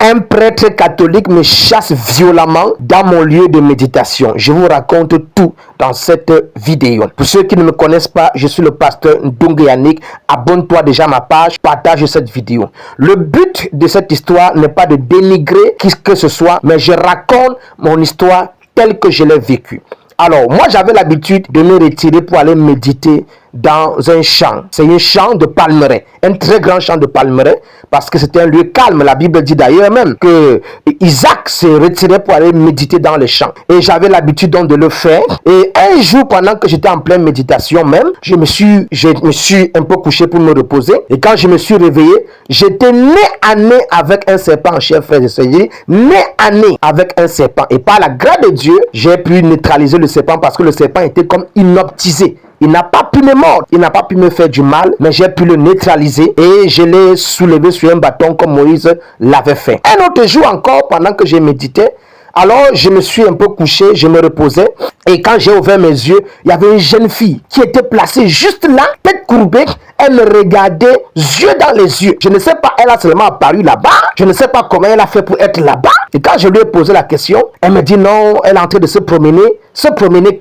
Un prêtre catholique me chasse violemment dans mon lieu de méditation. Je vous raconte tout dans cette vidéo. Pour ceux qui ne me connaissent pas, je suis le pasteur Ndungu Yannick. Abonne-toi déjà à ma page, partage cette vidéo. Le but de cette histoire n'est pas de dénigrer qui que ce soit, mais je raconte mon histoire telle que je l'ai vécue. Alors, moi, j'avais l'habitude de me retirer pour aller méditer dans un champ. C'est un champ de palmeraie, un très grand champ de palmeraie, parce que c'était un lieu calme. La Bible dit d'ailleurs même que Isaac se retirait pour aller méditer dans les champs. Et j'avais l'habitude donc de le faire. Et un jour, pendant que j'étais en pleine méditation même, je me suis un peu couché pour me reposer. Et quand je me suis réveillé, j'étais nez à nez avec un serpent, chers frères et sœurs. Nez à nez avec un serpent. Et par la grâce de Dieu, j'ai pu neutraliser le serpent parce que le serpent était comme inoptisé. Il n'a pas pu me mordre, il n'a pas pu me faire du mal, mais j'ai pu le neutraliser et je l'ai soulevé sur un bâton comme Moïse l'avait fait. Un autre jour encore, pendant que je méditais, alors je me suis un peu couché, je me reposais et quand j'ai ouvert mes yeux, il y avait une jeune fille qui était placée juste là, tête courbée, elle me regardait yeux dans les yeux. Je ne sais pas, elle a seulement apparu là-bas, je ne sais pas comment elle a fait pour être là-bas. Et quand je lui ai posé la question, elle me dit non, elle est en train de se promener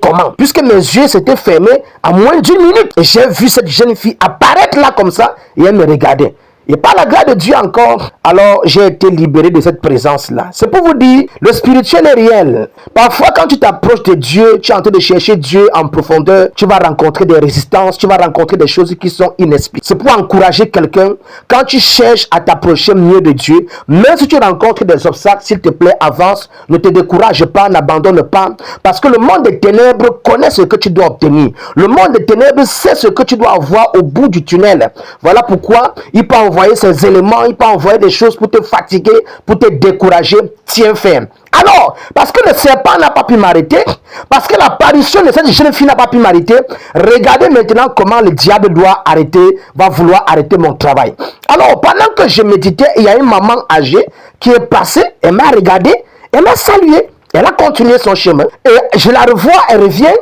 comment? Puisque mes yeux s'étaient fermés à moins d'1 minute. Et j'ai vu cette jeune fille apparaître là comme ça et elle me regardait. Et par la grâce de Dieu encore, alors j'ai été libéré de cette présence-là. C'est pour vous dire, le spirituel est réel. Parfois, quand tu t'approches de Dieu, tu es en train de chercher Dieu en profondeur, tu vas rencontrer des résistances, tu vas rencontrer des choses qui sont inexplicables. C'est pour encourager quelqu'un, quand tu cherches à t'approcher mieux de Dieu, même si tu rencontres des obstacles, s'il te plaît, avance, ne te décourage pas, n'abandonne pas, parce que le monde des ténèbres connaît ce que tu dois obtenir. Le monde des ténèbres sait ce que tu dois avoir au bout du tunnel. Voilà pourquoi il peut envoyer ces éléments, il peut envoyer des choses pour te fatiguer, pour te décourager. Tiens ferme. Alors, parce que le serpent n'a pas pu m'arrêter, parce que l'apparition de cette jeune fille n'a pas pu m'arrêter, regardez maintenant comment le diable va vouloir arrêter mon travail. Alors, pendant que je méditais, il y a une maman âgée qui est passée, elle m'a regardé, elle m'a salué, elle a continué son chemin. Et je la revois, elle revient,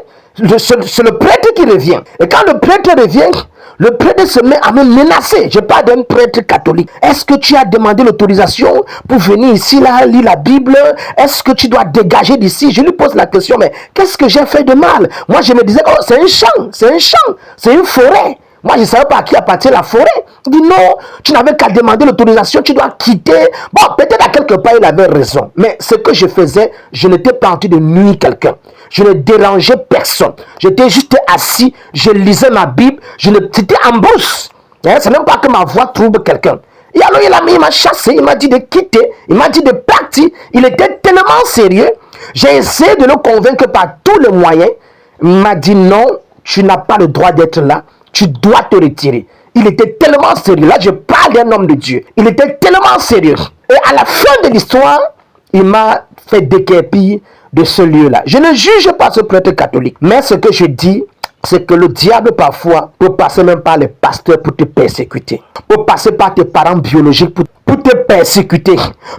c'est le prêtre qui revient. Et quand le prêtre revient, le prêtre se met à me menacer. Je parle d'un prêtre catholique. Est-ce que tu as demandé l'autorisation pour venir ici, là, lire la Bible? Est-ce que tu dois dégager d'ici? Je lui pose la question, mais qu'est-ce que j'ai fait de mal? Moi, je me disais, oh, c'est un champ, c'est une forêt. Moi, je ne savais pas à qui appartient la forêt. Il dit non, tu n'avais qu'à demander l'autorisation, tu dois quitter. Bon, peut-être à quelque part, il avait raison. Mais ce que je faisais, je n'étais pas en train de nuire quelqu'un. Je ne dérangeais personne. J'étais juste assis, je lisais ma Bible, c'était en brousse. C'est même pas que ma voix trouble quelqu'un. Et alors, il m'a chassé, il m'a dit de quitter, il m'a dit de partir. Il était tellement sérieux. J'ai essayé de le convaincre par tous les moyens. Il m'a dit non, tu n'as pas le droit d'être là. Tu dois te retirer. Il était tellement sérieux. Là, je parle d'un homme de Dieu. Il était tellement sérieux. Et à la fin de l'histoire, il m'a fait déguerpir de ce lieu-là. Je ne juge pas ce prêtre catholique. Mais ce que je dis, c'est que le diable parfois peut passer même par les pasteurs pour te persécuter. Peut passer par tes parents biologiques pour te persécuter.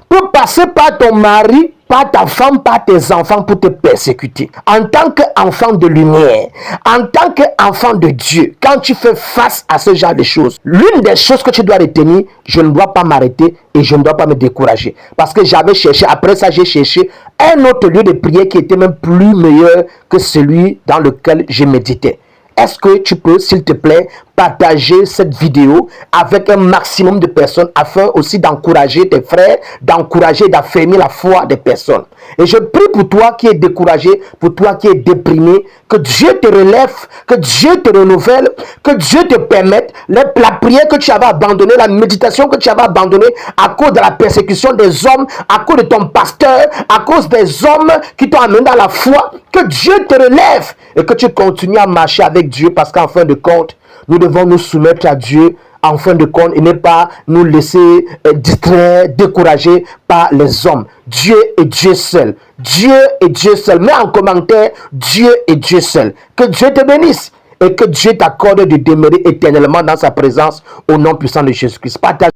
Peut passer par ton mari, par ta femme, par tes enfants pour te persécuter. En tant qu'enfant de lumière, en tant qu'enfant de Dieu, quand tu fais face à ce genre de choses, l'une des choses que tu dois retenir, je ne dois pas m'arrêter et je ne dois pas me décourager. Parce que j'avais cherché, après ça j'ai cherché un autre lieu de prière qui était même plus meilleur que celui dans lequel je méditais. Est-ce que tu peux, s'il te plaît, partager cette vidéo avec un maximum de personnes afin aussi d'encourager tes frères, d'encourager, d'affermir la foi des personnes. Et je prie pour toi qui es découragé, pour toi qui es déprimé, que Dieu te relève, que Dieu te renouvelle, que Dieu te permette la prière que tu avais abandonnée, la méditation que tu avais abandonnée à cause de la persécution des hommes, à cause de ton pasteur, à cause des hommes qui t'ont amené dans la foi, que Dieu te relève et que tu continues à marcher avec Dieu parce qu'en fin de compte, nous devons nous soumettre à Dieu en fin de compte et ne pas nous laisser distraire, décourager par les hommes. Dieu est Dieu seul. Dieu est Dieu seul. Mets en commentaire, Dieu est Dieu seul. Que Dieu te bénisse et que Dieu t'accorde de demeurer éternellement dans sa présence au nom puissant de Jésus-Christ. Partage